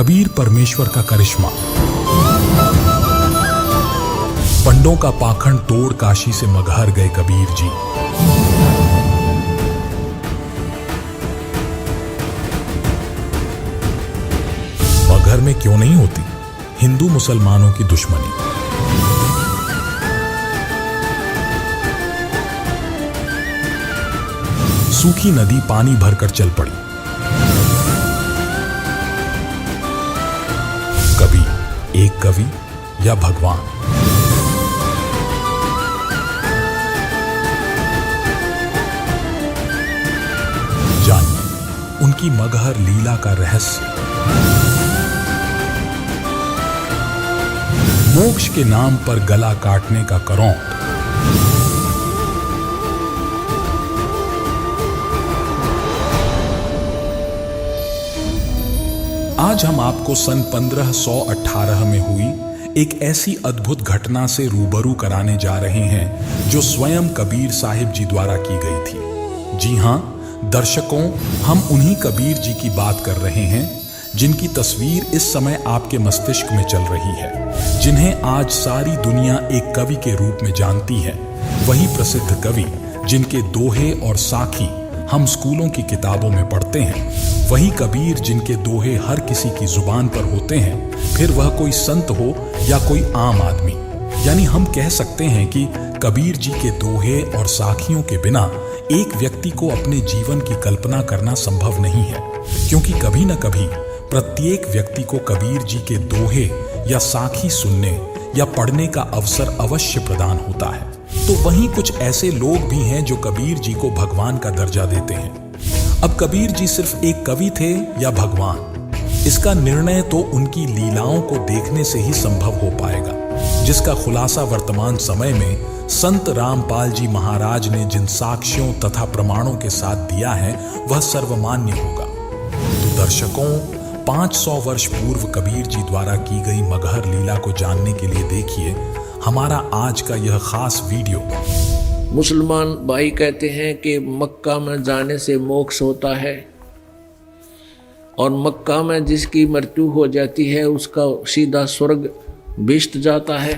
कबीर परमेश्वर का करिश्मा। पंडों का पाखंड तोड़ काशी से मगहर गए कबीर जी। मगहर में क्यों नहीं होती हिंदू मुसलमानों की दुश्मनी। सूखी नदी पानी भरकर चल पड़ी। कवि, एक कवि या भगवान। जानिए उनकी मगहर लीला का रहस्य। मोक्ष के नाम पर गला काटने का करौंद। आज हम आपको सन 1518 में हुई एक ऐसी अद्भुत घटना से रूबरू कराने जा रहे हैं जो स्वयं कबीर साहिब जी द्वारा की गई थी। जी हां दर्शकों, हम उन्हीं कबीर जी की बात कर रहे हैं जिनकी तस्वीर इस समय आपके मस्तिष्क में चल रही है, जिन्हें आज सारी दुनिया एक कवि के रूप में जानती है। वही प्रसिद्ध कवि जिनके दोहे और साखी हम स्कूलों की किताबों में पढ़ते हैं। वही कबीर जिनके दोहे हर किसी की जुबान पर होते हैं, फिर वह कोई संत हो या कोई आम आदमी। यानी हम कह सकते हैं कि कबीर जी के दोहे और साखियों के बिना एक व्यक्ति को अपने जीवन की कल्पना करना संभव नहीं है, क्योंकि कभी न कभी प्रत्येक व्यक्ति को कबीर जी के दोहे या साखी सुनने या पढ़ने का अवसर अवश्य प्रदान होता है। तो वहीं कुछ ऐसे लोग भी हैं जो कबीर जी को भगवान का दर्जा देते हैं। अब कबीर जी सिर्फ एक कवि थे या भगवान, इसका निर्णय तो उनकी लीलाओं को देखने से ही संभव हो पाएगा, जिसका खुलासा वर्तमान समय में संत रामपाल जी महाराज ने जिन साक्ष्यों तथा प्रमाणों के साथ दिया है वह सर्वमान्य होगा। तो दर्शकों, 500 वर्ष पूर्व कबीर जी द्वारा की गई मगहर लीला को जानने के लिए देखिए हमारा आज का यह खास वीडियो। मुसलमान भाई कहते हैं कि मक्का में जाने से मोक्ष होता है और मक्का में जिसकी मृत्यु हो जाती है उसका सीधा स्वर्ग भिष्ट जाता है।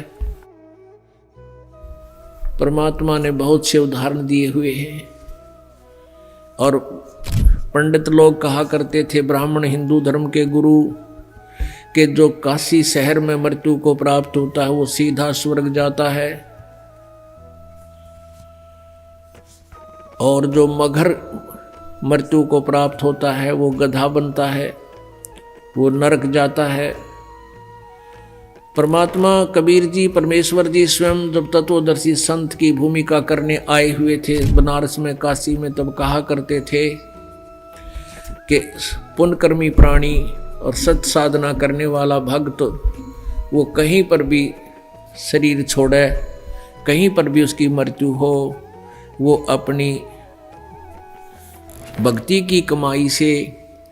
परमात्मा ने बहुत से उदाहरण दिए हुए हैं और पंडित लोग कहा करते थे, ब्राह्मण हिंदू धर्म के गुरु कि जो काशी शहर में मृत्यु को प्राप्त होता है वो सीधा स्वर्ग जाता है, और जो मगहर मृत्यु को प्राप्त होता है वो गधा बनता है, वो नरक जाता है। परमात्मा कबीर जी, परमेश्वर जी स्वयं जब तत्वदर्शी संत की भूमिका करने आए हुए थे बनारस में, काशी में, तब कहा करते थे कि पुण्यकर्मी प्राणी और सत साधना करने वाला भक्त वो कहीं पर भी शरीर छोड़े, कहीं पर भी उसकी मृत्यु हो, वो अपनी भक्ति की कमाई से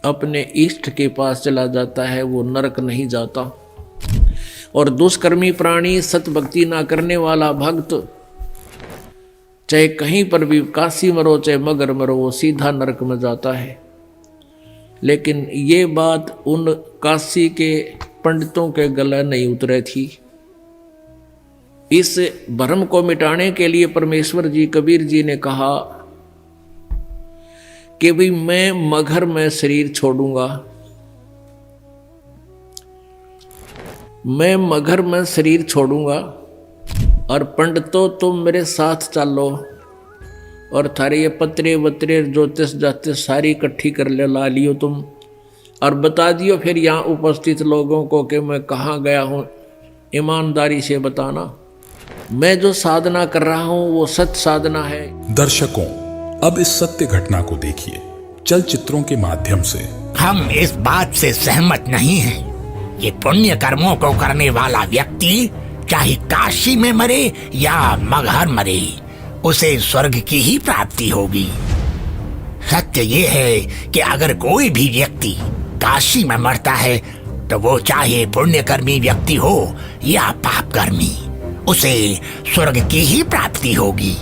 अपने इष्ट के पास चला जाता है, वो नरक नहीं जाता। और दुष्कर्मी प्राणी, सत भक्ति ना करने वाला भक्त, चाहे कहीं पर भी काशी मरो चाहे मगर मरो, वो सीधा नरक में जाता है। लेकिन ये बात उन काशी के पंडितों के गले नहीं उतरे थी। इस भ्रम को मिटाने के लिए परमेश्वर जी, कबीर जी ने कहा कि भाई मैं मगहर में शरीर छोड़ूंगा, मैं मगहर में शरीर छोड़ूंगा और पंडितों तुम मेरे साथ चलो और थारे ये पत्रे वत्रे ज्योतिष जातिष सारी इकट्ठी कर ला लियो तुम, और बता दियो फिर यहाँ उपस्थित लोगों को कि मैं कहाँ गया हूँ। ईमानदारी से बताना, मैं जो साधना कर रहा हूँ वो सत्य साधना है। दर्शकों, अब इस सत्य घटना को देखिए चलचित्रों के माध्यम से। हम इस बात से सहमत नहीं हैं कि पुण्य कर्मों को करने वाला व्यक्ति चाहे काशी में मरे या मगहर मरे, उसे स्वर्ग की ही प्राप्ति होगी। सत्य ये है कि अगर कोई भी व्यक्ति काशी में मरता है तो वो चाहे पुण्यकर्मी व्यक्ति हो या पापकर्मी, उसे स्वर्ग की ही प्राप्ति होगी।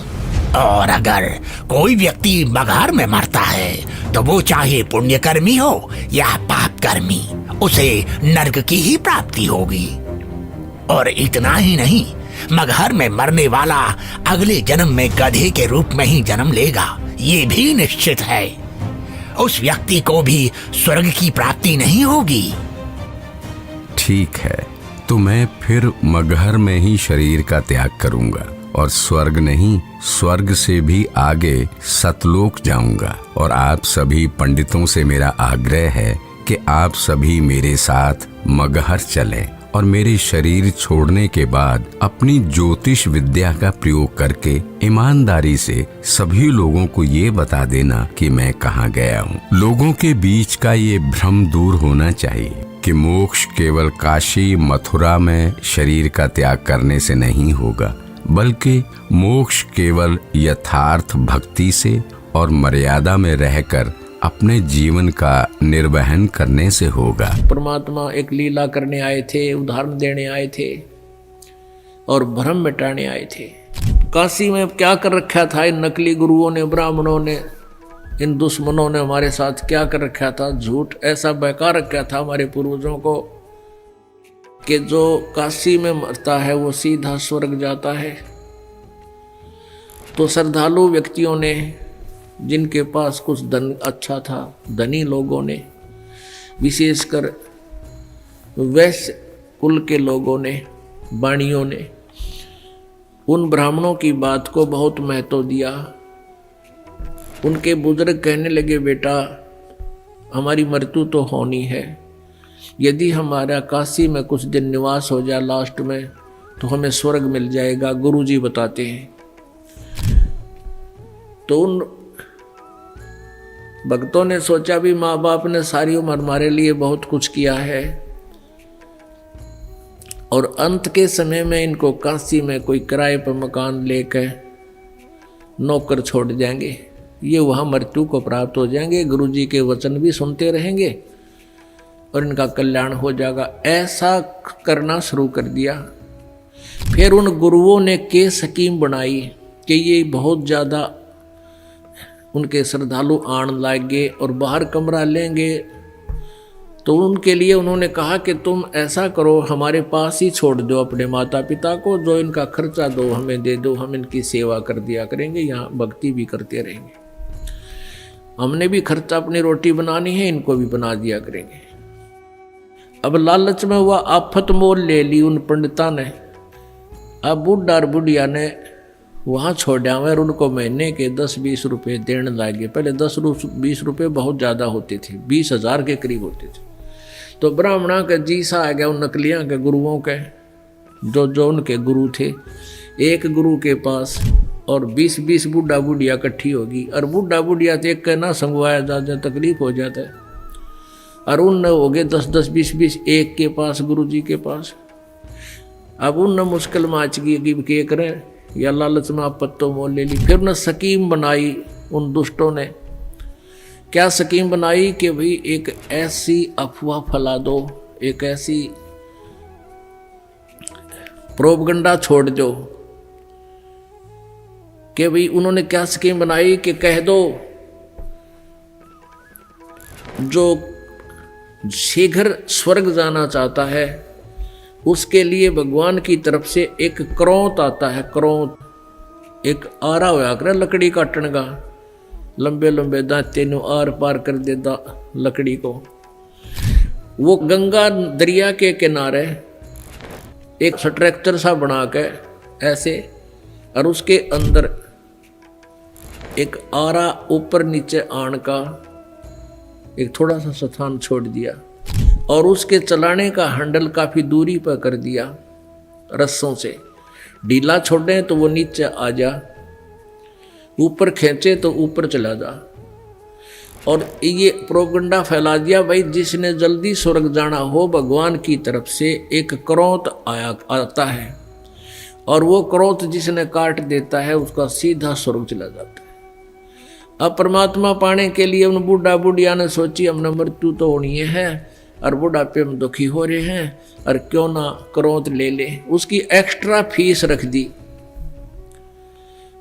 और अगर कोई व्यक्ति मगहर में मरता है तो वो चाहे पुण्यकर्मी हो या पापकर्मी, उसे नरक की ही प्राप्ति होगी। और इतना ही नहीं, मगहर में मरने वाला अगले जन्म में गधे के रूप में ही जन्म लेगा, ये भी निश्चित है। उस व्यक्ति को भी स्वर्ग की प्राप्ति नहीं होगी। ठीक है, तो मैं फिर मगहर में ही शरीर का त्याग करूंगा और स्वर्ग नहीं, स्वर्ग से भी आगे सतलोक जाऊंगा। और आप सभी पंडितों से मेरा आग्रह है कि आप सभी मेरे साथ मगहर चलें और मेरे शरीर छोड़ने के बाद अपनी ज्योतिष विद्या का प्रयोग करके ईमानदारी से सभी लोगों को ये बता देना कि मैं कहाँ गया हूँ। लोगों के बीच का ये भ्रम दूर होना चाहिए कि मोक्ष केवल काशी मथुरा में शरीर का त्याग करने से नहीं होगा, बल्कि मोक्ष केवल यथार्थ भक्ति से और मर्यादा में रहकर अपने जीवन का निर्वहन करने से होगा। परमात्मा एक लीला करने आए थे, उदाहरण देने आए थे और भ्रम मिटाने आए थे। काशी में क्या कर रखा था इन नकली गुरुओं ने, ब्राह्मणों ने, इन दुश्मनों ने हमारे साथ क्या कर रखा था? झूठ ऐसा बहका रखा था हमारे पूर्वजों को कि जो काशी में मरता है वो सीधा स्वर्ग जाता है। तो श्रद्धालु व्यक्तियों ने, जिनके पास कुछ धन अच्छा था, धनी लोगों ने, विशेषकर वैश्य कुल के लोगों ने, वाणियों ने, उन ब्राह्मणों की बात को बहुत महत्व दिया। उनके बुजुर्ग कहने लगे, बेटा हमारी मृत्यु तो होनी है, यदि हमारा काशी में कुछ दिन निवास हो जाए लास्ट में तो हमें स्वर्ग मिल जाएगा, गुरुजी बताते हैं। तो उन भक्तों ने सोचा भी माँ बाप ने सारी उम्र हमारे लिए बहुत कुछ किया है और अंत के समय में इनको काशी में कोई किराए पर मकान लेकर नौकर छोड़ जाएंगे, ये वहाँ मृत्यु को प्राप्त हो जाएंगे, गुरुजी के वचन भी सुनते रहेंगे और इनका कल्याण हो जाएगा। ऐसा करना शुरू कर दिया। फिर उन गुरुओं ने के स्कीम बनाई कि ये बहुत ज़्यादा उनके श्रद्धालु आण लागे और बाहर कमरा लेंगे। तो उनके लिए उन्होंने कहा कि तुम ऐसा करो, हमारे पास ही छोड़ दो अपने माता पिता को, जो इनका खर्चा दो हमें दे दो, हम इनकी सेवा कर दिया करेंगे, यहाँ भक्ति भी करते रहेंगे, हमने भी खर्चा अपनी रोटी बनानी है, इनको भी बना दिया करेंगे। अब लालच में हुआ आफत मोल ले ली उन पंडिता ने। अब बुढ़ा और बुढ़िया ने वहाँ छोड़ा और उनको महीने के 10-20 रुपये देने लगे। पहले 10-20 रुपये बहुत ज़्यादा होते थे, 20,000 के करीब होते थे। तो ब्राह्मणा का जी सा आ गया उन नकलियाँ के गुरुओं के, जो उनके गुरु थे। एक गुरु के पास और 20-20 बुढ़ा बुढ़िया इकट्ठी होगी, और बुढ़ा बुढ़िया तो एक ना संगवाया ज़्यादा तकलीफ हो जाता है, और उन हो गए 10-10, 20-20 एक के पास, गुरु जी के पास। अब उन मुश्किल में आच गई कि क्या करें, या लालच में आप पत्तों मोल ले ली। फिर न स्कीम बनाई उन दुष्टों ने। क्या स्कीम बनाई कि भाई एक ऐसी अफवाह फैला दो, एक ऐसी प्रोपगंडा छोड़ दो कि भाई, उन्होंने क्या स्कीम बनाई कि कह दो जो शीघ्र स्वर्ग जाना चाहता है उसके लिए भगवान की तरफ से एक क्रोंत आता है। क्रोंत एक आरा होया करे लकड़ी काटने का, लंबे लंबे दांते नु आर पार कर देता लकड़ी को। वो गंगा दरिया के किनारे एक स्ट्रक्चर सा बना के ऐसे, और उसके अंदर एक आरा ऊपर नीचे आण का एक थोड़ा सा स्थान छोड़ दिया, और उसके चलाने का हैंडल काफी दूरी पर कर दिया रस्सों से। ढीला छोड़े तो वो नीचे आ जा, ऊपर खींचे तो ऊपर चला जा। और ये प्रोपगंडा फैला दिया, भाई जिसने जल्दी स्वर्ग जाना हो भगवान की तरफ से एक क्रोंत आता है, और वो क्रोंत जिसने काट देता है उसका सीधा स्वर्ग चला जाता है। अब परमात्मा पाने के लिए उन बूढ़ा बुढ़िया ने सोची हमने मृत्यु तो होनी है और बुढ़ापे में दुखी हो रहे हैं, और क्यों ना क्रोंत ले ले। उसकी एक्स्ट्रा फीस रख दी।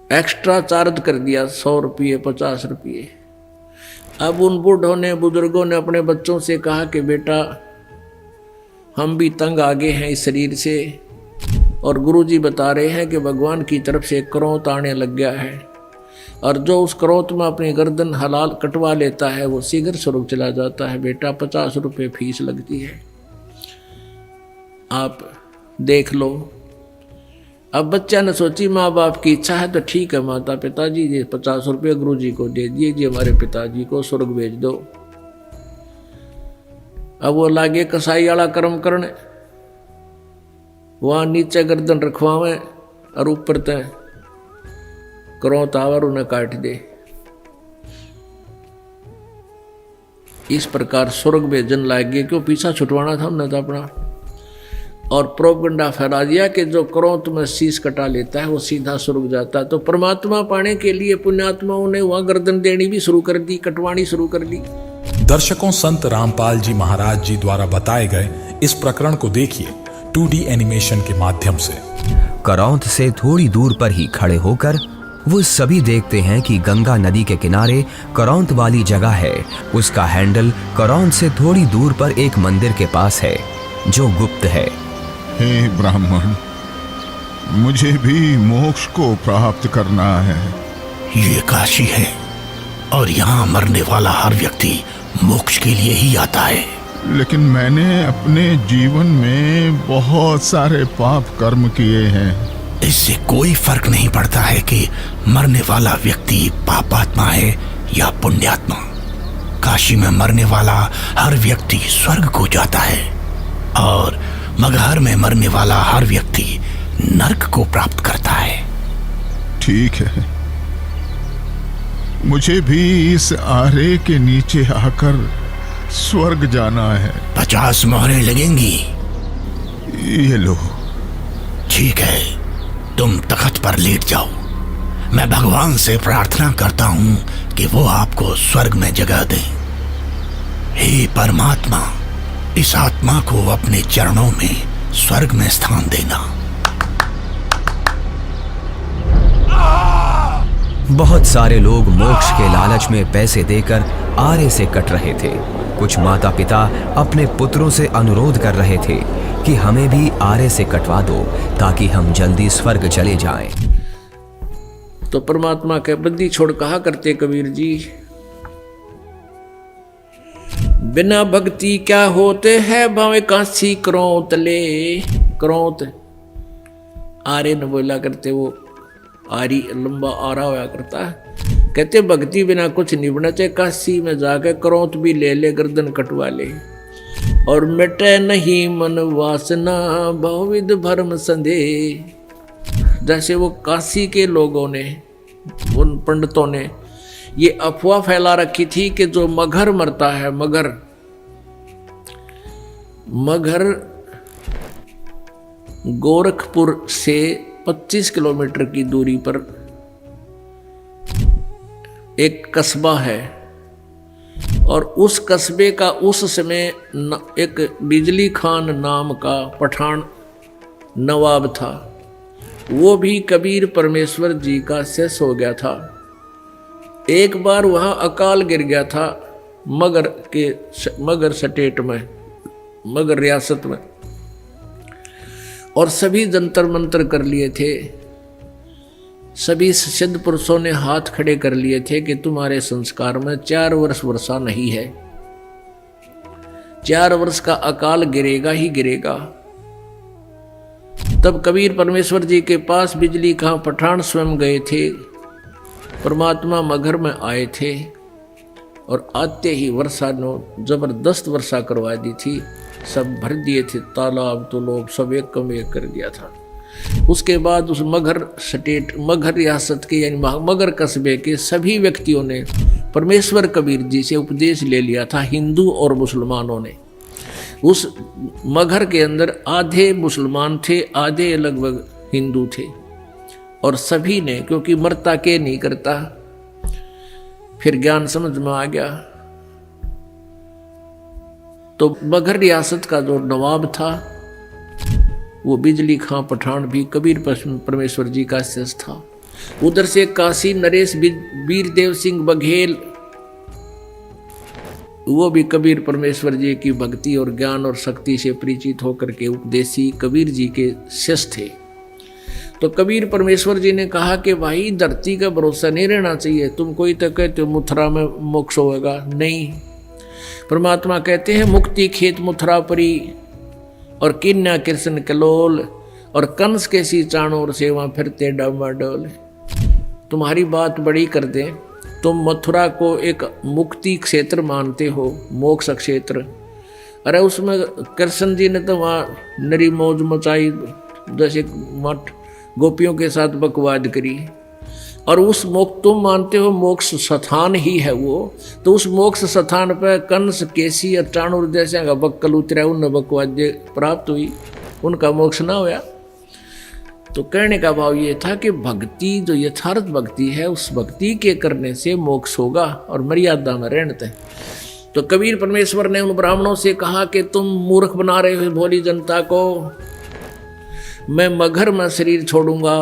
एक्स्ट्रा चार्ज कर दिया 100 रुपये 50 रुपये। अब उन बूढ़ों ने बुजुर्गों ने अपने बच्चों से कहा कि बेटा हम भी तंग आ गए हैं इस शरीर से, और गुरुजी बता रहे हैं कि भगवान की तरफ से क्रोध आने लग गया है, और जो उस क्रोध में अपनी गर्दन हलाल कटवा लेता है वो शीघ्र स्वर्ग चला जाता है। बेटा 50 रुपये फीस लगती है, आप देख लो। अब बच्चा ने सोची माँ बाप की इच्छा है तो ठीक है माता पिताजी, ये 50 रुपये गुरुजी को दे दीजिए, हमारे पिताजी को स्वर्ग भेज दो। अब वो लागे कसाई वाला कर्म करने, वहां नीचे गर्दन रखवावे और ऊपर तय क्रोध आवर उन्हें काट दे। इस प्रकार स्वर्ग भेजन लाग गए, क्यों पीछा छुटवाना था उन्हें तो अपना, और प्रोपगंडा फैला दिया कि जो क्रोध में शीश कटा लेता है वो सीधा स्वर्ग जाता है। तो परमात्मा पाने के लिए पुण्यात्माओं ने वहां गर्दन देनी भी शुरू कर दी, कटवानी शुरू कर दी। दर्शकों, संत रामपाल जी महाराज जी द्वारा बताए गए इस प्रकरण को देखिए 2D एनिमेशन के माध्यम से। करौंद से थोड़ी दूर पर ही खड़े होकर वो सभी देखते हैं कि गंगा नदी के किनारे करौंद वाली जगह है। उसका हैंडल करौंद से थोड़ी दूर पर एक मंदिर के पास है जो गुप्त है। हे ब्राह्मण, मुझे भी मोक्ष को प्राप्त करना है। ये काशी है और यहाँ मरने वाला हर व्यक्ति मोक्ष के लिए ही आता है। लेकिन मैंने अपने जीवन में बहुत सारे पाप कर्म किए हैं। इससे कोई फर्क नहीं पड़ता है कि मरने वाला व्यक्ति पापात्मा है या पुण्यात्मा। काशी में मरने वाला हर व्यक्ति स्वर्ग को जाता है और मगहर में मरने वाला हर व्यक्ति नरक को प्राप्त करता है। ठीक है, मुझे भी इस आरे के नीचे आकर स्वर्ग जाना है। 50 मोहरें लगेंगी। ये लो। ठीक है, तुम तख्त पर लेट जाओ। मैं भगवान से प्रार्थना करता हूं कि वो आपको स्वर्ग में जगह दे। हे परमात्मा, इस आत्मा को अपने चरणों में स्वर्ग में स्थान देना। बहुत सारे लोग मोक्ष के लालच में पैसे देकर आरे से कट रहे थे। कुछ माता पिता अपने पुत्रों से अनुरोध कर रहे थे कि हमें भी आरे से कटवा दो ताकि हम जल्दी स्वर्ग चले जाएं। तो परमात्मा के बद्दी छोड़ कहा करते कबीर जी, बिना भक्ति क्या होते हैं भावे कांसी क्रोंत ले। क्रोंत आरे न बोला करते, वो आरी लंबा आरा होया करता है। कहते भक्ति बिना कुछ नहीं बना, चाहे काशी में जाके क्रोंत भी ले ले, गर्दन कटवा ले, और मिटे नहीं मन वासना बहुविध भरम संदेह। जैसे वो काशी के लोगों ने, उन पंडितों ने ये अफवाह फैला रखी थी कि जो मगहर मरता है, मगहर गोरखपुर से 25 किलोमीटर की दूरी पर एक कस्बा है, और उस कस्बे का उस समय एक बिजली खान नाम का पठान नवाब था। वो भी कबीर परमेश्वर जी का शिष्य हो गया था। एक बार वहाँ अकाल गिर गया था मगर स्टेट में, मगर रियासत में, और सभी जंतर मंतर कर लिए थे। सभी सिद्ध पुरुषों ने हाथ खड़े कर लिए थे कि तुम्हारे संस्कार में 4 वर्ष वर्षा नहीं है, 4 वर्ष का अकाल गिरेगा ही गिरेगा। तब कबीर परमेश्वर जी के पास बिजली खां पठान स्वयं गए थे। परमात्मा मगहर में आए थे और आते ही वर्षा ने जबरदस्त वर्षा करवा दी थी। सब भर दिए थे तालाब, तो लोग सब एक कम एक कर दिया था। उसके बाद उस मगहर स्टेट, मगहर रियासत के यानी मगहर कस्बे के सभी व्यक्तियों ने परमेश्वर कबीर जी से उपदेश ले लिया था। हिंदू और मुसलमानों ने, उस मगहर के अंदर आधे मुसलमान थे, आधे लगभग हिंदू थे, और सभी ने, क्योंकि मरता के नहीं करता, फिर ज्ञान समझ में आ गया। तो मगहर रियासत का जो नवाब था वो बिजली खां पठान भी कबीर परमेश्वर जी का शिष्य था। उधर से काशी नरेश वीरदेव सिंह बघेल, वो भी कबीर परमेश्वर जी की भक्ति और ज्ञान और शक्ति से परिचित होकर के उपदेशी कबीर जी के शिष्य थे। तो कबीर परमेश्वर जी ने कहा कि भाई धरती का भरोसा नहीं रहना चाहिए, तुम कोई तो कहते हो मथुरा में मोक्ष होगा, नहीं। परमात्मा कहते हैं मुक्ति खेत मथुरा परी और किन्या कृष्ण कलोल और कंस के सी चाणोर से वहां फिरते डामाडोल। तुम्हारी बात बड़ी कर दे, तुम मथुरा को एक मुक्ति क्षेत्र मानते हो, मोक्ष क्षेत्र। अरे उसमें कृष्ण जी ने तो वहाँ नरी मौज मचाई, जैसे मठ गोपियों के साथ बकवाद करी। और उस मोक्ष तुम मानते हो मोक्ष स्थान ही है वो, तो उस मोक्ष स्थान पर कंस केसी और चाणूर जैसे का बक्कल उतरा, उन बकवाद प्राप्त हुई, उनका मोक्ष ना होया। तो कहने का भाव ये था कि भक्ति जो यथार्थ भक्ति है, उस भक्ति के करने से मोक्ष होगा और मर्यादा में रहते हैं। तो कबीर परमेश्वर ने उन ब्राह्मणों से कहा कि तुम मूर्ख बना रहे हो भोली जनता को, मैं मगहर में शरीर छोड़ूंगा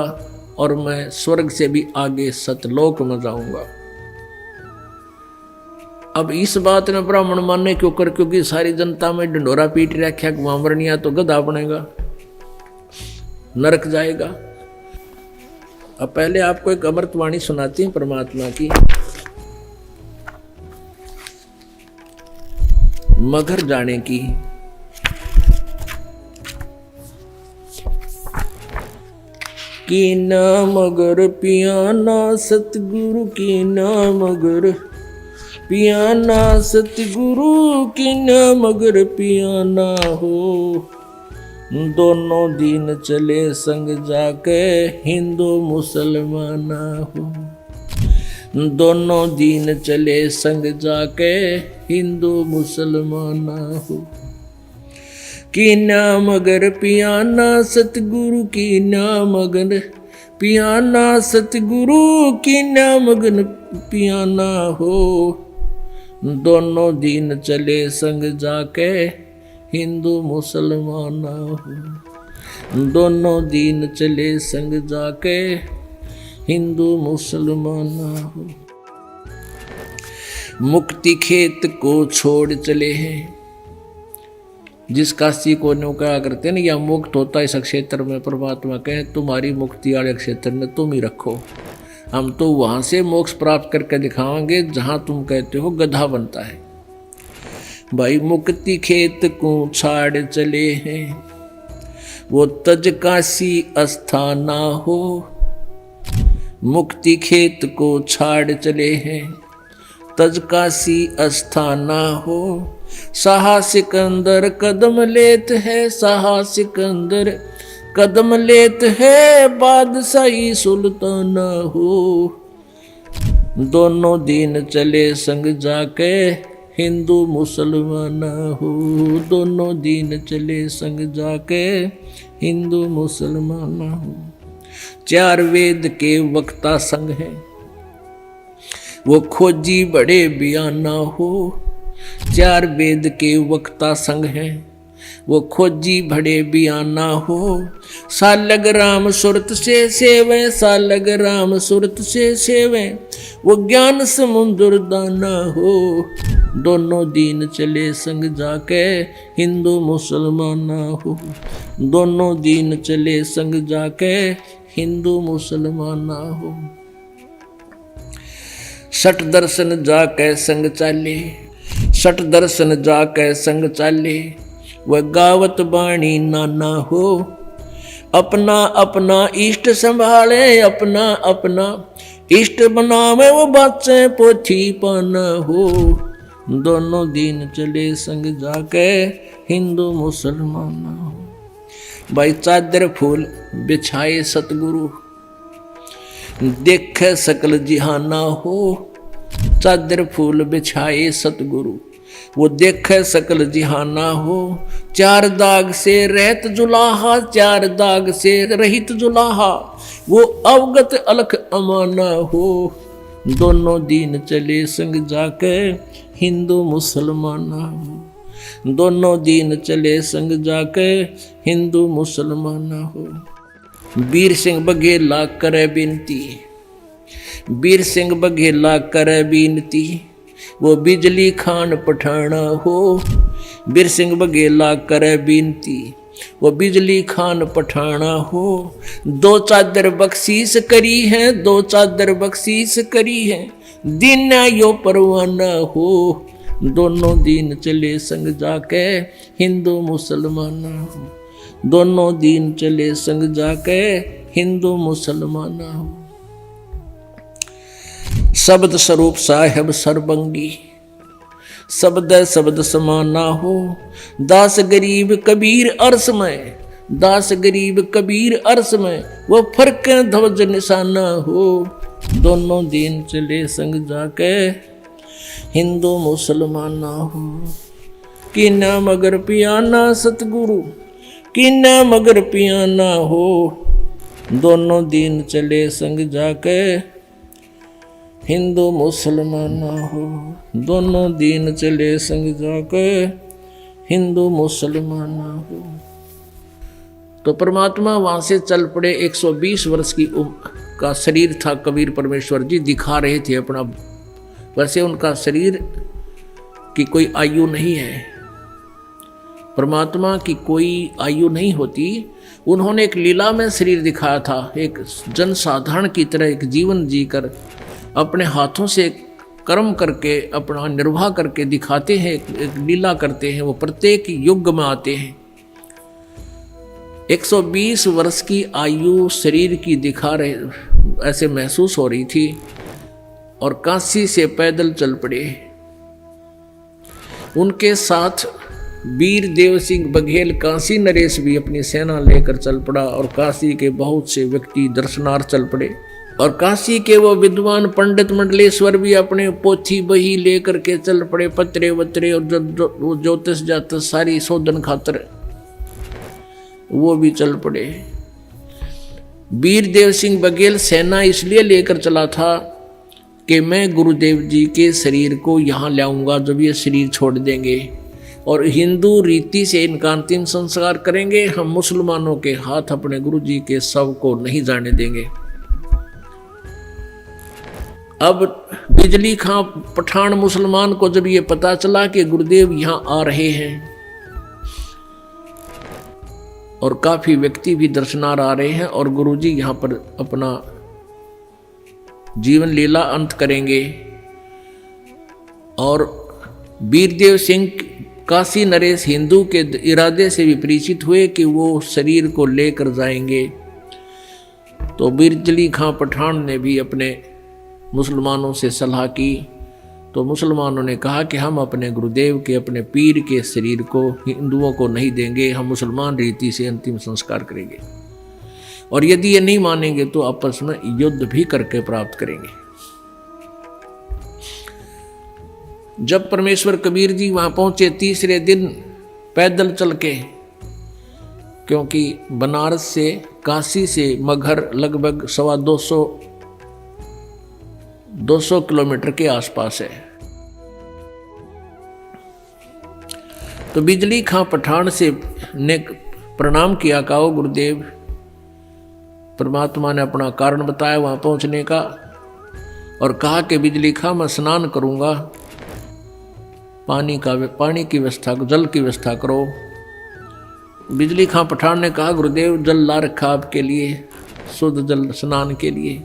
और मैं स्वर्ग से भी आगे सतलोक में जाऊंगा। अब इस बात ने ब्राह्मण मानने क्यों कर, क्योंकि सारी जनता में ढंडोरा पीट रखा, मामरनिया तो गधा बनेगा, नरक जाएगा। अब पहले आपको एक अमृतवाणी सुनाती हूं परमात्मा की। मगहर जाने की। की ना मगर पियाना सतगुरु की ना मगर पियाना सतगुरु की ना मगर पियाना हो। दोनों दिन चले संग जाके हिंदू मुसलमान हो। दोनों दिन चले संग जाके हिंदू मुसलमान हो। की नाम अगर पियाना सतगुरु की नाम अगर पियाना सतगुरु की नाम अगर पियाना हो। दोनों दिन चले संग जाके हिंदू मुसलमान हो। दोनों दिन चले संग जाके हिंदू मुसलमान हो। मुक्ति खेत को छोड़ चले हैं। जिस काशी को नौका करते ना, या मुक्त होता है इस क्षेत्र में, परमात्मा कहे तुम्हारी मुक्ति वाले क्षेत्र में तुम ही रखो, हम तो वहां से मोक्ष प्राप्त करके दिखाएंगे जहां तुम कहते हो गधा बनता है। भाई मुक्ति खेत को छाड़ चले हैं, वो तज काशी अस्थाना हो। मुक्ति खेत को छाड़ चले हैं, तज काशी अस्थाना हो। साहा सिकंदर कदम लेत है, साहा सिकंदर कदम लेत है, बादशाही सुल्ताना हो। दोनों दिन चले संग जाके हिंदू मुसलमान हो। दोनों दिन चले संग जाके हिंदू मुसलमान हो। चार वेद के वक्ता संग है, वो खोजी बड़े बयाना हो। चार वेद के वक्ता संग है, वो खोजी बड़े बयाना हो। सालग राम सुरत से सेवे, सालग राम सुरत से सेवे, वो ज्ञान समुद्र दाना हो। दोनों दिन चले संग जाके हिंदू मुसलमान हो। दोनों दिन चले संग जाके हिंदू मुसलमान हो। सठ दर्शन जाके संग चाले, सठ दर्शन जाके संग चाले, वह गावत बाणी नाना हो। अपना अपना इष्ट संभाले, अपना अपना इष्ट बनावे, वो बाचे पोथी पाना हो। दोनों दिन चले संग जाके हिंदू मुसलमान हो। भाई चादर फूल बिछाए सतगुरु, देखे सकल जिहाना हो। चादर फूल बिछाए सतगुरु, वो देखे सकल जिहाना हो। चार दाग से रहत जुलाहा, चार दाग से रहित जुलाहा, वो अवगत अलख अमाना हो। दोनों दिन चले संग जाके हिंदू मुसलमान हो। दोनों दिन चले संग जाके हिंदू मुसलमान हो। वीर सिंह बघेला करे बिनती, वीर सिंह बघेला करे बीनती, वो बिजली खान पठाना हो। वीर सिंह बघेला करे बीनती, वो बिजली खान पठाना हो। 2 चादर बख्शीस करी है, 2 चादर बख्शीस करी है, दिन यो परवाना हो। दोनों दिन चले संग जाके हिंदू मुसलमान हो, दोनों दिन चले संग जाके हिंदू मुसलमान हो। शब्द स्वरूप साहेब सरबंगी, शब्द शब्द समाना हो। दास गरीब कबीर अर्श में, दास गरीब कबीर अर्श में, वो फर्क ध्वज निशाना हो। दोनों दिन चले संग जाके हिंदू मुसलमान हो। कीना मगर पियाना सतगुरु, कीना मगर पियाना हो। दोनों दिन चले संग जाके हिंदू मुसलमान हो। दोनों दिन चले संग जाके हिंदू मुसलमान हो। तो परमात्मा वहां से चल पड़े। 120 वर्ष की उम्र का शरीर था कबीर परमेश्वर जी, दिखा रहे थे अपना। वैसे उनका शरीर की कोई आयु नहीं है, परमात्मा की कोई आयु नहीं होती। उन्होंने एक लीला में शरीर दिखाया था, एक जनसाधारण की तरह एक जीवन जीकर अपने हाथों से कर्म करके अपना निर्वाह करके दिखाते हैं, एक लीला करते हैं। वो प्रत्येक युग में आते हैं। 120 वर्ष की आयु शरीर की दिखा रहे, ऐसे महसूस हो रही थी। और काशी से पैदल चल पड़े। उनके साथ वीर देव सिंह बघेल काशी नरेश भी अपनी सेना लेकर चल पड़ा। और काशी के बहुत से व्यक्ति दर्शनार्थ चल पड़े। और काशी के वो विद्वान पंडित मंडलेश्वर भी अपने पोथी बही लेकर के चल पड़े। पत्रे वत्रे और ज्योतिष जातस सारी शोधन खातर वो भी चल पड़े। वीर देव सिंह बघेल सेना इसलिए लेकर चला था कि मैं गुरुदेव जी के शरीर को यहाँ लाऊंगा जब ये शरीर छोड़ देंगे, और हिंदू रीति से इनका अंतिम संस्कार करेंगे। हम मुसलमानों के हाथ अपने गुरु जी के शव को नहीं जाने देंगे। अब बिजली खां पठान मुसलमान को जब ये पता चला कि गुरुदेव यहाँ आ रहे हैं और काफी व्यक्ति भी दर्शनार्थ आ रहे हैं और गुरुजी यहाँ पर अपना जीवन लीला अंत करेंगे, और वीरदेव सिंह काशी नरेश हिंदू के इरादे से भी परिचित हुए कि वो शरीर को लेकर जाएंगे, तो बिजली खां पठान ने भी अपने मुसलमानों से सलाह की। तो मुसलमानों ने कहा कि हम अपने गुरुदेव के, अपने पीर के शरीर को हिंदुओं को नहीं देंगे, हम मुसलमान रीति से अंतिम संस्कार करेंगे, और यदि ये नहीं मानेंगे तो आपस में युद्ध भी करके प्राप्त करेंगे। जब परमेश्वर कबीर जी वहां पहुंचे तीसरे दिन पैदल चल के, क्योंकि बनारस से काशी से मगहर लगभग 200 किलोमीटर के आसपास है। तो बिजली खां पठान से ने प्रणाम किया, कहो गुरुदेव। परमात्मा ने अपना कारण बताया वहां पहुंचने का और कहा कि बिजली खां मैं स्नान करूंगा, पानी की व्यवस्था, जल की व्यवस्था करो। बिजली खां पठान ने कहा गुरुदेव जल ला रखा आपके लिए, शुद्ध जल स्नान के लिए।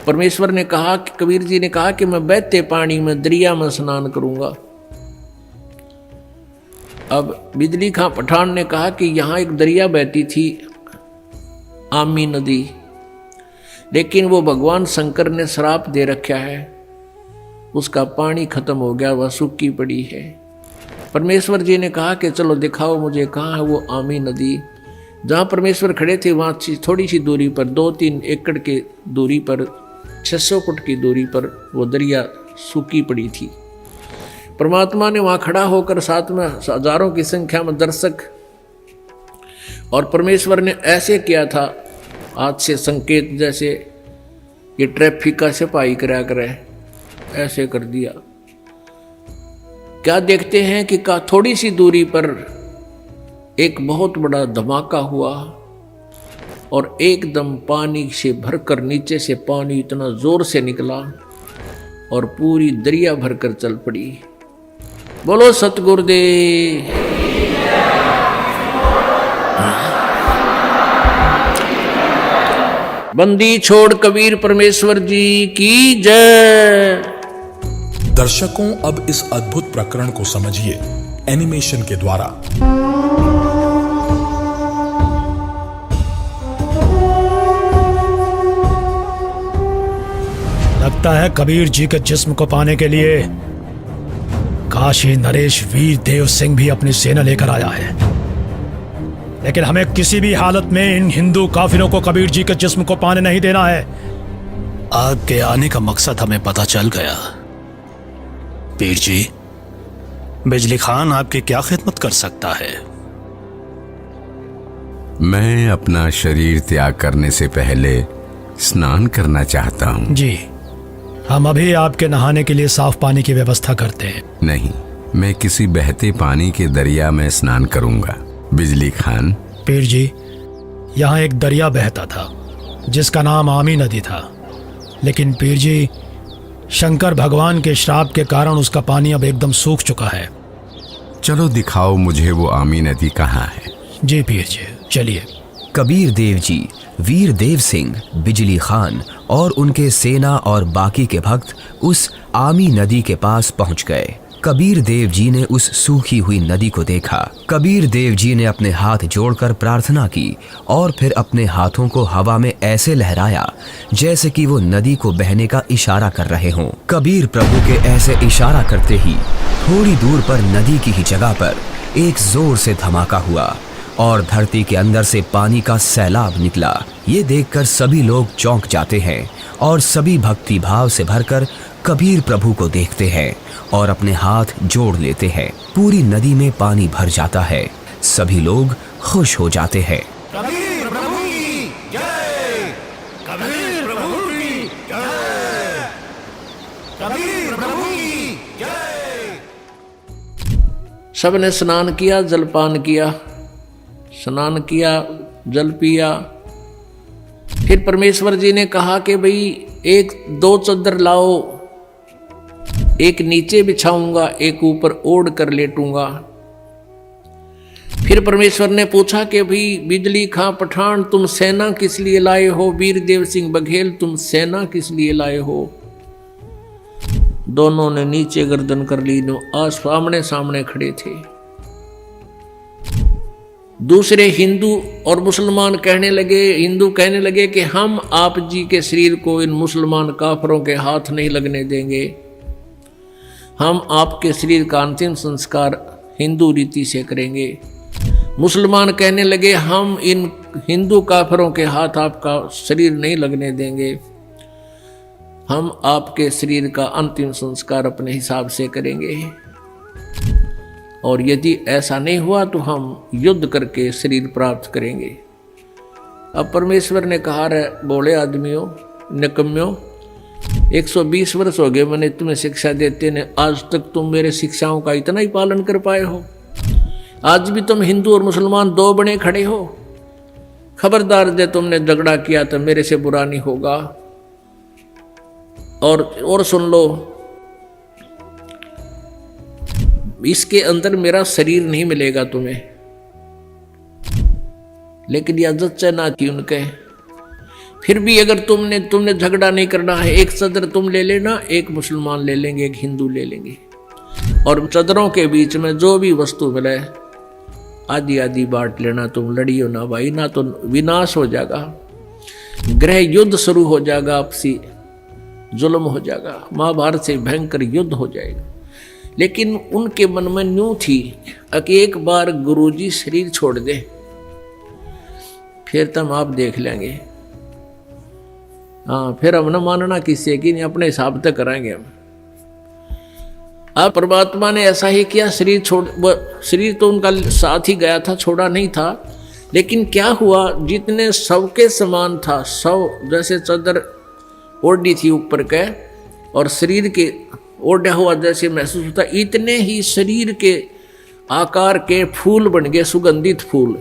परमेश्वर ने कहा कि कबीर जी ने कहा कि मैं बहते पानी में दरिया में स्नान करूंगा। अब बिजली खां पठान ने कहा कि यहाँ एक दरिया बहती थी, आमी नदी, लेकिन वो भगवान शंकर ने श्राप दे रखा है, उसका पानी खत्म हो गया, वह सूखी पड़ी है। परमेश्वर जी ने कहा कि चलो दिखाओ मुझे कहाँ है वो आमी नदी। जहाँ परमेश्वर खड़े थे वहाँ थोड़ी सी दूरी पर, 2-3 एकड़ के दूरी पर, 600 फुट की दूरी पर वो दरिया सूखी पड़ी थी। परमात्मा ने वहाँ खड़ा होकर साथ में हजारों की संख्या में दर्शक, और परमेश्वर ने ऐसे किया था हाथ से संकेत, जैसे ये ट्रैफिक का सिपाही करा करे, ऐसे कर दिया। क्या देखते हैं कि थोड़ी सी दूरी पर एक बहुत बड़ा धमाका हुआ और एकदम पानी से भरकर नीचे से पानी इतना जोर से निकला और पूरी दरिया भरकर चल पड़ी। बोलो सतगुरुदेव। बंदी छोड़ कबीर परमेश्वर जी की जय। दर्शकों, अब इस अद्भुत प्रकरण को समझिए एनिमेशन के द्वारा। लगता है कबीर जी के जिस्म को पाने के लिए काशी नरेश वीर देव सिंह भी अपनी सेना लेकर आया है, लेकिन हमें किसी भी हालत में इन हिंदू काफिरों को कबीर जी के जिस्म को पाने नहीं देना है। आपके आने का मकसद हमें पता चल गया। पीर जी, बिजली खान आपकी क्या खिदमत कर सकता है? मैं अपना शरीर त्याग करने से पहले स्नान करना चाहता हूँ। जी, हम अभी आपके नहाने के लिए साफ पानी की व्यवस्था करते हैं। नहीं, मैं किसी बहते पानी के दरिया में स्नान करूंगा। बिजली खान। पीर जी, यहाँ एक दरिया बहता था जिसका नाम आमी नदी था, लेकिन पीर जी शंकर भगवान के श्राप के कारण उसका पानी अब एकदम सूख चुका है। चलो दिखाओ मुझे वो आमी नदी कहाँ है। जी पीर जी, चलिए। कबीर देव जी, वीर देव सिंह, बिजली खान और उनके सेना और बाकी के भक्त उस आमी नदी के पास पहुंच गए। कबीर देव जी ने उस सूखी हुई नदी को देखा। कबीर देव जी ने अपने हाथ जोड़कर प्रार्थना की और फिर अपने हाथों को हवा में ऐसे लहराया जैसे कि वो नदी को बहने का इशारा कर रहे हों। कबीर प्रभु के ऐसे इशारा करते ही थोड़ी दूर पर नदी की ही जगह पर एक जोर से धमाका हुआ और धरती के अंदर से पानी का सैलाब निकला। ये देखकर सभी लोग चौंक जाते हैं और सभी भक्ति भाव से भरकर कबीर प्रभु को देखते हैं और अपने हाथ जोड़ लेते हैं। पूरी नदी में पानी भर जाता है। सभी लोग खुश हो जाते हैं। कबीर प्रभु की जय, कबीर प्रभु की जय, कबीर प्रभु की जय। सबने स्नान किया, जलपान किया, स्नान किया, जल पिया। फिर परमेश्वर जी ने कहा कि भाई एक दो चद्दर लाओ, एक नीचे बिछाऊंगा, एक ऊपर ओढ़ कर लेटूंगा। फिर परमेश्वर ने पूछा कि भाई बिजली खां पठान, तुम सेना किस लिए लाए हो? वीर देव सिंह बघेल, तुम सेना किस लिए लाए हो? दोनों ने नीचे गर्दन कर ली, आज सामने सामने खड़े थे। दूसरे हिंदू और मुसलमान कहने लगे, हिंदू कहने लगे कि हम आप जी के शरीर को इन मुसलमान काफरों के हाथ नहीं लगने देंगे, हम आपके शरीर का अंतिम संस्कार हिंदू रीति से करेंगे। मुसलमान कहने लगे, हम इन हिंदू काफरों के हाथ आपका शरीर नहीं लगने देंगे, हम आपके शरीर का अंतिम संस्कार अपने हिसाब से करेंगे, और यदि ऐसा नहीं हुआ तो हम युद्ध करके शरीर प्राप्त करेंगे। अब परमेश्वर ने कहा, रे बोले आदमियों, निकम्यों, 120 वर्ष हो गए मैंने तुम्हें शिक्षा देते ने, आज तक तुम मेरे शिक्षाओं का इतना ही पालन कर पाए हो? आज भी तुम हिंदू और मुसलमान दो बने खड़े हो। खबरदार, जे तुमने झगड़ा किया तो मेरे से बुरा नहीं होगा। और सुन लो, इसके अंदर मेरा शरीर नहीं मिलेगा तुम्हें, लेकिन यह जच्चा ना की उनके। फिर भी अगर तुमने झगड़ा नहीं करना है, एक चदर तुम ले लेना, एक मुसलमान ले लेंगे, एक हिंदू ले लेंगे, और चदरों के बीच में जो भी वस्तु मिले आधी आधी बांट लेना। तुम लड़ियो ना भाई, ना तो विनाश हो जाएगा, गृह युद्ध शुरू हो जाएगा, आपसी जुल्म हो जाएगा, महाभारत से भयंकर युद्ध हो जाएगा। लेकिन उनके मन में न्यू थी कि एक बार गुरुजी शरीर छोड़ दे, फिर तुम आप देख लेंगे। हाँ, फिर हम न मानना किसी की नहीं, अपने हिसाब तक कराएंगे हम। अब परमात्मा ने ऐसा ही किया, शरीर तो उनका साथ ही गया था, छोड़ा नहीं था। लेकिन क्या हुआ, जितने सबके समान था, सब जैसे चादर ओढ़ी थी ऊपर के और शरीर के ओढ़ा हुआ जैसे महसूस होता, इतने ही शरीर के आकार के फूल बन गए, सुगंधित फूल।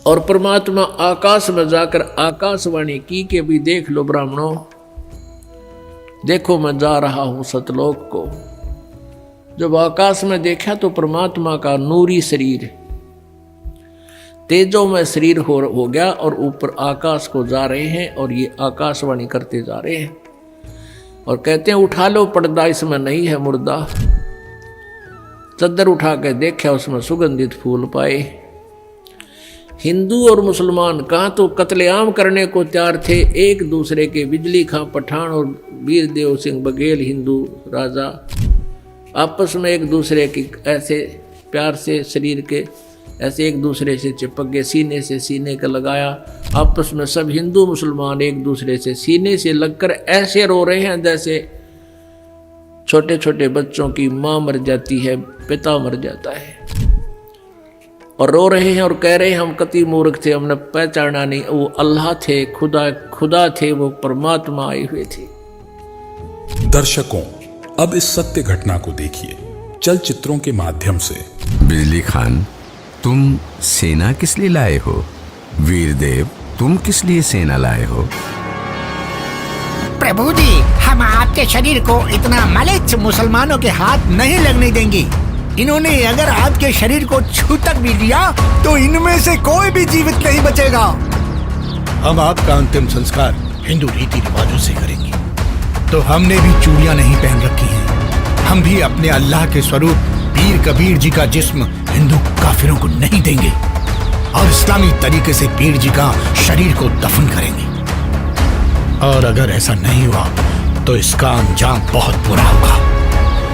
और परमात्मा आकाश में जाकर आकाशवाणी की कि भी देख लो ब्राह्मणों, देखो मैं जा रहा हूं सतलोक को। जब आकाश में देखा तो परमात्मा का नूरी शरीर तेजो में शरीर हो गया और ऊपर आकाश को जा रहे हैं और ये आकाशवाणी करते जा रहे हैं और कहते हैं उठा लो पर्दा, इसमें नहीं है मुर्दा। चद्दर उठा के देखा, उसमें सुगंधित फूल पाए। हिंदू और मुसलमान कहाँ तो कत्लेआम करने को तैयार थे एक दूसरे के। बिजली खां पठान और वीर देव सिंह बघेल हिंदू राजा आपस में एक दूसरे की ऐसे प्यार से शरीर के ऐसे एक दूसरे से चिपक गए, सीने से सीने का लगाया। आपस में सब हिंदू मुसलमान एक दूसरे से सीने से लगकर ऐसे रो रहे हैं जैसे छोटे छोटे बच्चों की माँ मर जाती है, पिता मर जाता है, और रो रहे हैं और कह रहे हैं हम कति मूर्ख थे, हमने पहचाना नहीं, वो अल्लाह थे, खुदा थे, वो परमात्मा आए हुए थे। दर्शकों, अब इस सत्य घटना को देखिए चलचित्रों के माध्यम से। बिजली खान, तुम सेना किस लिए लाए हो? वीरदेव, तुम किस लिए सेना लाए हो? प्रभु जी, हम आपके शरीर को इतना मलिच मुसलमानों के हाथ नहीं लगने देंगे। इन्होंने अगर आपके शरीर को छू तक भी लिया तो इनमें से कोई भी जीवित नहीं बचेगा। हम आपका अंतिम संस्कार हिंदू रीति रिवाजों से करेंगे। तो हमने भी चूड़ियां नहीं पहन रखी हैं। हम भी अपने अल्लाह के स्वरूप पीर कबीर जी का जिस्म हिंदू काफिरों को नहीं देंगे और इस्लामी तरीके से पीर जी का शरीर को दफन करेंगे। और अगर ऐसा नहीं हुआ तो इसका अंजाम बहुत बुरा होगा।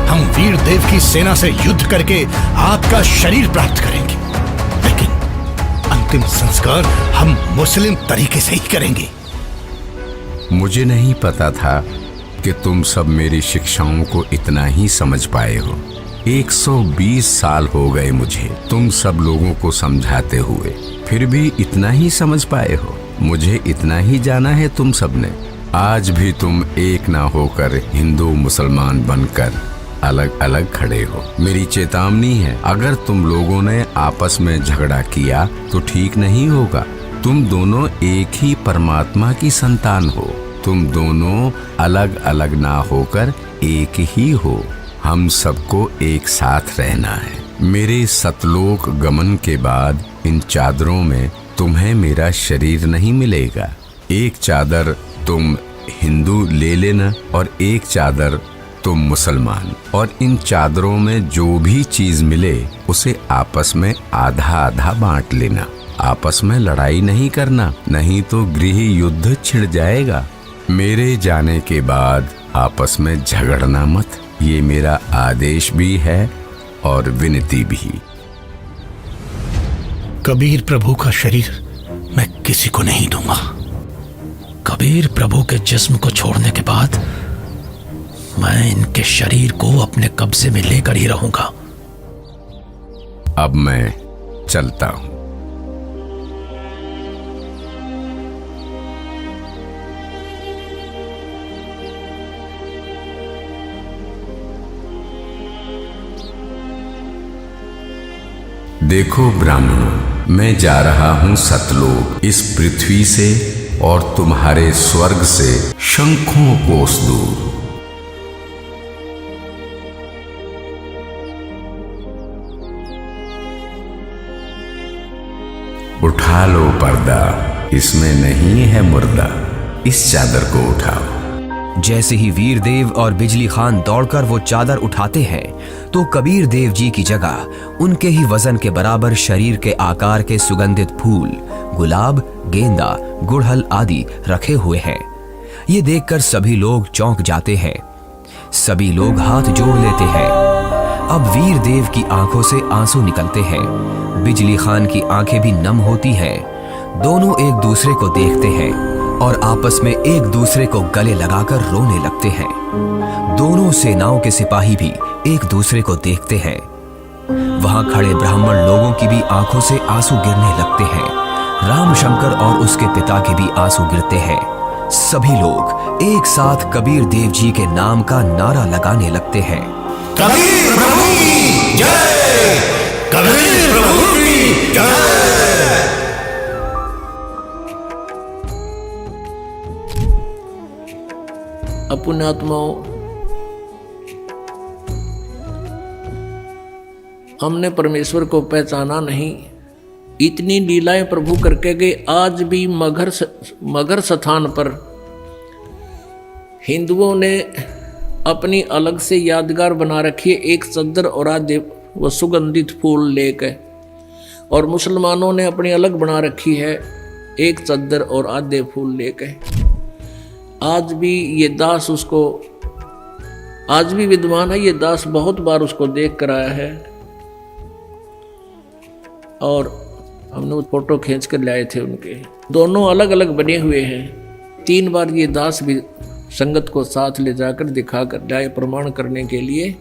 हम वीर देव की सेना से युद्ध करके आपका शरीर प्राप्त करेंगे, लेकिन अंतिम संस्कार हम मुस्लिम तरीके से ही करेंगे। मुझे नहीं पता था कि तुम सब मेरी शिक्षाओं को इतना ही समझ पाए हो। 120 साल हो गए मुझे तुम सब लोगों को समझाते हुए, फिर भी इतना ही समझ पाए हो। मुझे इतना ही जाना है तुम सबने। आज भी तुम एक ना होकर हिंदू मुसलमान बनकर अलग अलग खड़े हो। मेरी चेतावनी है, अगर तुम लोगों ने आपस में झगड़ा किया तो ठीक नहीं होगा। तुम दोनों एक ही परमात्मा की संतान हो। तुम दोनों अलग अलग ना होकर एक ही हो। हम सबको एक साथ रहना है। मेरे सतलोक गमन के बाद इन चादरों में तुम्हें मेरा शरीर नहीं मिलेगा। एक चादर तुम हिंदू ले लेना और एक चादर तुम मुसलमान, और इन चादरों में जो भी चीज मिले उसे आपस में आधा आधा बांट लेना। आपस में लड़ाई नहीं करना, नहीं तो गृह युद्ध छिड़ जाएगा। मेरे जाने के बाद आपस में झगड़ना मत, ये मेरा आदेश भी है और विनती भी। कबीर प्रभु का शरीर मैं किसी को नहीं दूंगा। कबीर प्रभु के जिस्म को छोड़ने के बाद मैं इनके शरीर को अपने कब्जे में लेकर ही रहूंगा। अब मैं चलता हूं। देखो ब्राह्मणों, मैं जा रहा हूं सतलोक, इस पृथ्वी से और तुम्हारे स्वर्ग से शंखों कोस दूर। उठा लो पर्दा, इसमें नहीं है मुर्दा, इस चादर को उठाओ। जैसे ही वीरदेव और बिजली खान दौड़कर वो चादर उठाते हैं तो कबीर देव जी की जगह उनके ही वजन के बराबर शरीर के आकार के सुगंधित फूल, गुलाब, गेंदा, गुड़हल आदि रखे हुए हैं। ये देखकर सभी लोग चौंक जाते हैं। सभी लोग हाथ जोड़ लेते हैं। अब वीरदेव की आंखों से आंसू निकलते हैं। बिजली खान की आंखें भी नम होती हैं। दोनों एक दूसरे को देखते हैं और आपस में एक दूसरे को गले लगाकर रोने लगते हैं। दोनों सेनाओं के सिपाही भी एक दूसरे को देखते हैं। वहां खड़े ब्राह्मण लोगों की भी आंखों से आंसू गिरने लगते हैं। रामशंकर और उसके पिता के भी आंसू गिरते हैं। सभी लोग एक साथ कबीर देव जी के नाम का नारा लगाने लगते हैं। कबीर प्रभु की जय! कबीर प्रभु की जय! पुण्यात्माओं, हमने परमेश्वर को पहचाना नहीं, इतनी लीलाएं प्रभु करके गए। आज भी मगर स्थान पर हिंदुओं ने अपनी अलग से यादगार बना रखी है, एक चद्दर और आधे वो सुगंधित फूल लेकर, और मुसलमानों ने अपनी अलग बना रखी है, एक चद्दर और आधे फूल लेकर। आज भी ये दास उसको, आज भी विद्वान है ये दास, बहुत बार उसको देख कर आया है, और हमने वो फोटो खींच कर लाए थे उनके। दोनों अलग अलग बने हुए हैं। 3 बार ये दास भी संगत को साथ ले जाकर दिखा कर लाए, प्रमाण करने के लिए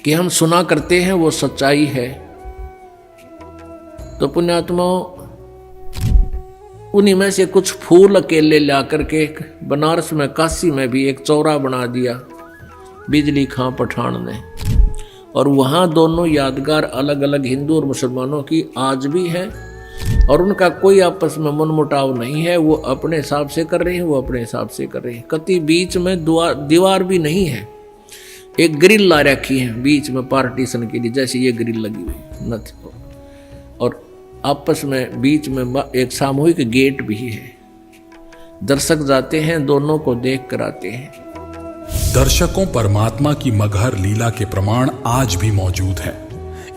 कि हम सुना करते हैं वो सच्चाई है। तो पुण्यात्माओं, उन्हीं में से कुछ फूल अकेले ला करके बनारस में, काशी में भी एक चौरा बना दिया बिजली खां पठान ने, और वहाँ दोनों यादगार अलग अलग हिंदू और मुसलमानों की आज भी है, और उनका कोई आपस में मनमुटाव नहीं है। वो अपने हिसाब से कर रहे हैं, वो अपने हिसाब से कर रहे हैं। कति बीच में दीवार भी नहीं है, एक ग्रिल ला रखी है बीच में पार्टीशन के लिए, जैसे ये ग्रिल लगी हुई न, और आपस में बीच में एक सामूहिक गेट भी है। दर्शक जाते हैं, दोनों को देख कर आते हैं। दर्शकों, परमात्मा की मगहर लीला के प्रमाण आज भी मौजूद है।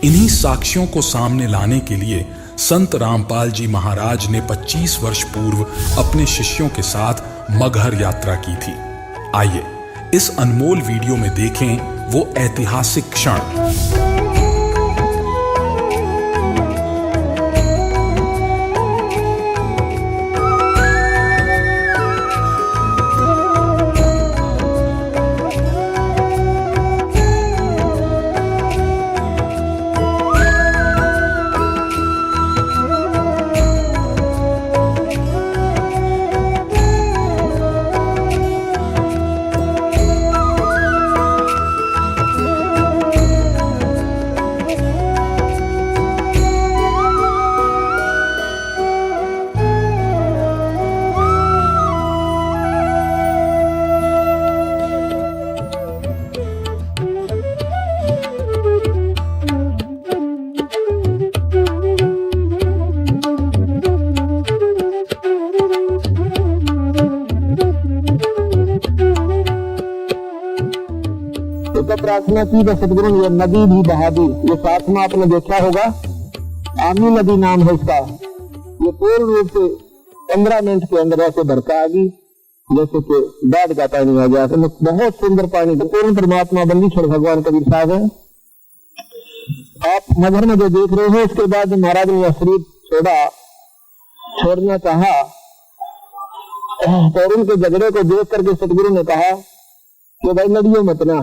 इन्हीं साक्ष्यों को सामने लाने के लिए संत रामपाल जी महाराज ने 25 वर्ष पूर्व अपने शिष्यों के साथ मगहर यात्रा की थी। आइए इस अनमोल वीडियो में देखें वो ऐतिहासिक क्षण। प्रार्थना की तो सदगुरु ने नदी भी बहा दी। ये साथ में आपने देखा होगा, आमी नदी नाम है इसका। ये पूर्ण रूप से 15 मिनट के अंदर ऐसे भरका आ गई जैसे कि बाढ़ का पानी आ गया। तो बहुत सुंदर पानी, पूर्ण परमात्मा बंदीश्वर भगवान कबीर साहब है। आप मगहर में जो देख रहे हो, उसके बाद महाराज ने शरीर छोड़ना चाहा, तो उनके झगड़े को देख करके सतगुरु ने कहा कि भाई लड़ियो मत ना,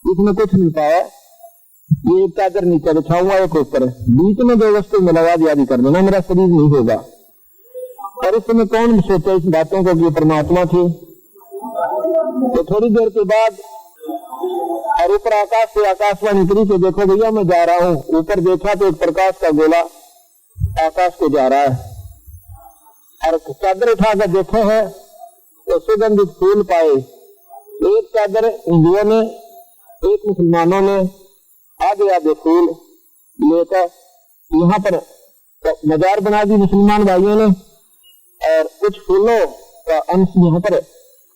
इसमें कुछ नहीं पाया, ये एक चादर नीचे बिछाऊंगा, एक ऊपर, बीच में 2 वस्तु में लगा दिया, भी कर देना, मेरा शरीर नहीं होगा। और इस समय कौन सोचा इस बातों को कि परमात्मा थी। तो थोड़ी देर के बाद और ऊपर आकाश से आकाशवाणी करी कि देखो भैया मैं जा रहा हूँ। ऊपर देखा तो एक प्रकाश का गोला आकाश को जा रहा है, और चादर उठाकर देखे है तो सुगंधित फूल पाए। एक चादर हिंदुओं ने, एक मुसलमानों ने आधे आधे फूल लेकर यहाँ पर मजार बना दी मुसलमान भाइयों ने, और कुछ फूलों का अंश यहाँ पर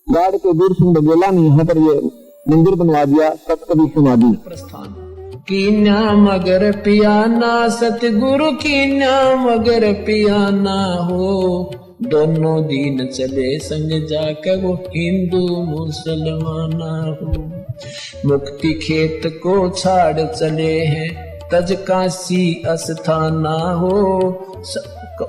गाड़ के दूर सिंह बगेला ने यहाँ पर ये मंदिर बनवा दिया, सतकबीर समाधि। कीना मगर पियाना सतगुरु कीना मगर पियाना हो, दोनों दीन चले संग जाकर वो हिंदू मुसलमाना हो। मुक्ति खेत को छाड़ चले हैं तज काशी अस्थाना हो,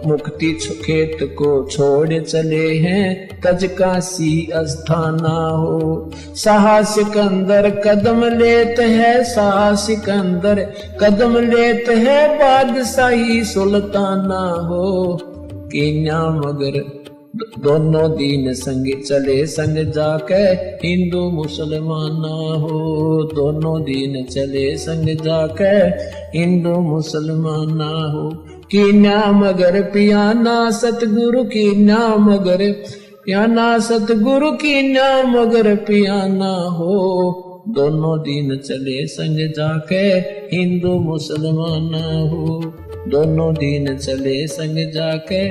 मुक्ति खेत को छोड़ चले हैं तज काशी अस्थाना हो। साहस सिकंदर कदम लेत है, साहस सिकंदर कदम लेत है, बादशाही सुल्ताना हो। कीन्या मगर दोनों दीन संग चले संग जाके हिंदू मुसलमाना हो, दोनों दीन चले संग जाके हिंदू मुसलमाना हो। कीन्या मगर पियाना सतगुरु कीन्या मगर पियाना सतगुरु की ना मगर पियाना हो, दोनों दिन चले संग जाके हिंदू मुसलमान हो, दोनों दिन चले संग जाके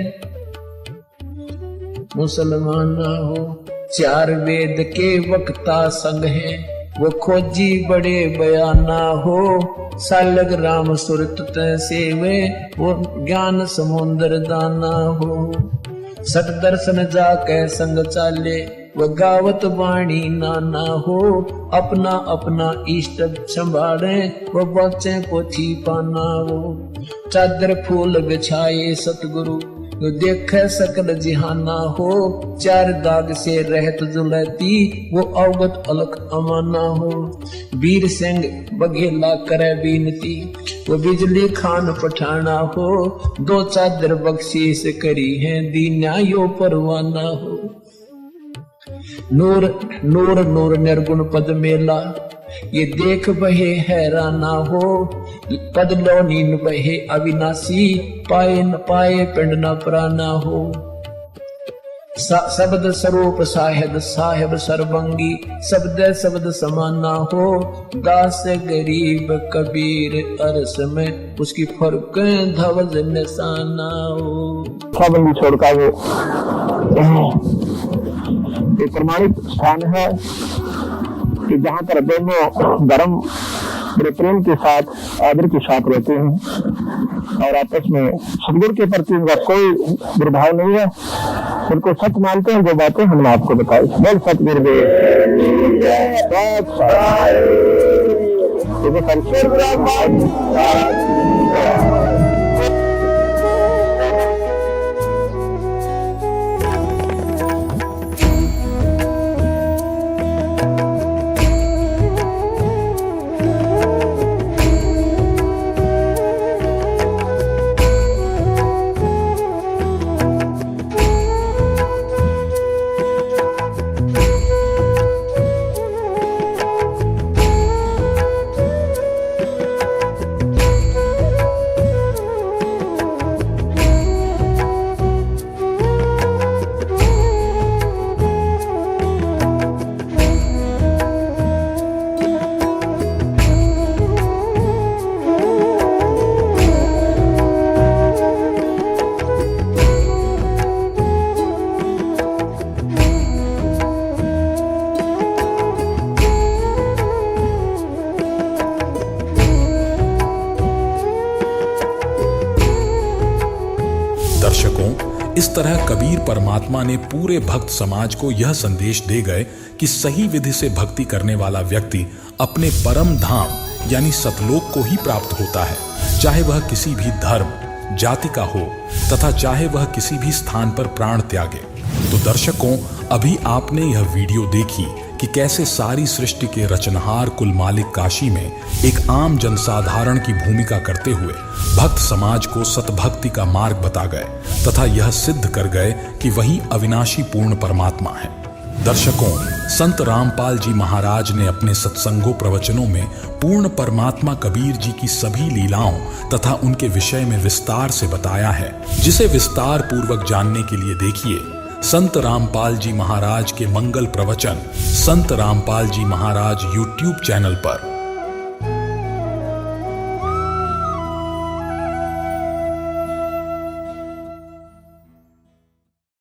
मुसलमान हो। चार वेद के वक्ता संग हैं, वो खोजी बड़े बयाना हो, सालग राम सुरत सेवे, वो ज्ञान समुद्र दाना हो। सत दर्शन जाके संग चाले, वो गावत वाणी नाना हो, अपना अपना इष्ट संभाले, वो बच्चे पोथी पाना हो। चादर फूल बिछाए सतगुरु, जो देखे सकल जिहाना हो, चार दाग से रहत जुलती, वो अवगत अलख अमाना हो। वीर सिंह बघेला करे बीनती, वो बिजली खान पठाना हो, दो चादर बख्शीश करी है, दीना यो परवाना हो। नूर नूर नूर निर्गुण पद मेला, ये देख बहे हैराना हो, पद लो नीन बहे अविनाशी, पाए न पाए पिंड न प्राना हो। शब्द स्वरूप साहेब साहेब सर्वंगी, शब्द शब्द समाना हो, दास गरीब कबीर अरस में, उसकी फर्क धवज निशाना हो। बंदी छोड़का वो एक प्रमाणित स्थान है कि जहाँ पर दोनों धर्म बड़े प्रेम के साथ आदर के साथ रहते हैं और आपस में सदगुरु के प्रति उनका कोई दुर्भाव नहीं है, उनको सच मानते हैं। जो बातें हमने आपको बताई, बोल सतगुरुदेव। दर्शकों, इस तरह कबीर परमात्मा ने पूरे भक्त समाज को यह संदेश दे गए कि सही विधि से भक्ति करने वाला व्यक्ति अपने परम धाम यानी सतलोक को ही प्राप्त होता है, चाहे वह किसी भी धर्म जाति का हो तथा चाहे वह किसी भी स्थान पर प्राण त्यागे। तो दर्शकों, अभी आपने यह वीडियो देखी कि कैसे सारी सृष्टि के रचनहार कुल मालिक काशी में एक आम जनसाधारण की भूमिका करते हुए भक्त समाज को सतभक्ति का मार्ग बता गए तथा यह सिद्ध कर गए कि वही अविनाशी पूर्ण परमात्मा है। दर्शकों, संत रामपाल जी महाराज ने अपने सत्संगों प्रवचनों में पूर्ण परमात्मा कबीर जी की सभी लीलाओं तथा उनके विषय में विस्तार से बताया है, जिसे विस्तार पूर्वक जानने के लिए देखिए संत रामपाल जी महाराज के मंगल प्रवचन संत रामपाल जी महाराज YouTube चैनल पर।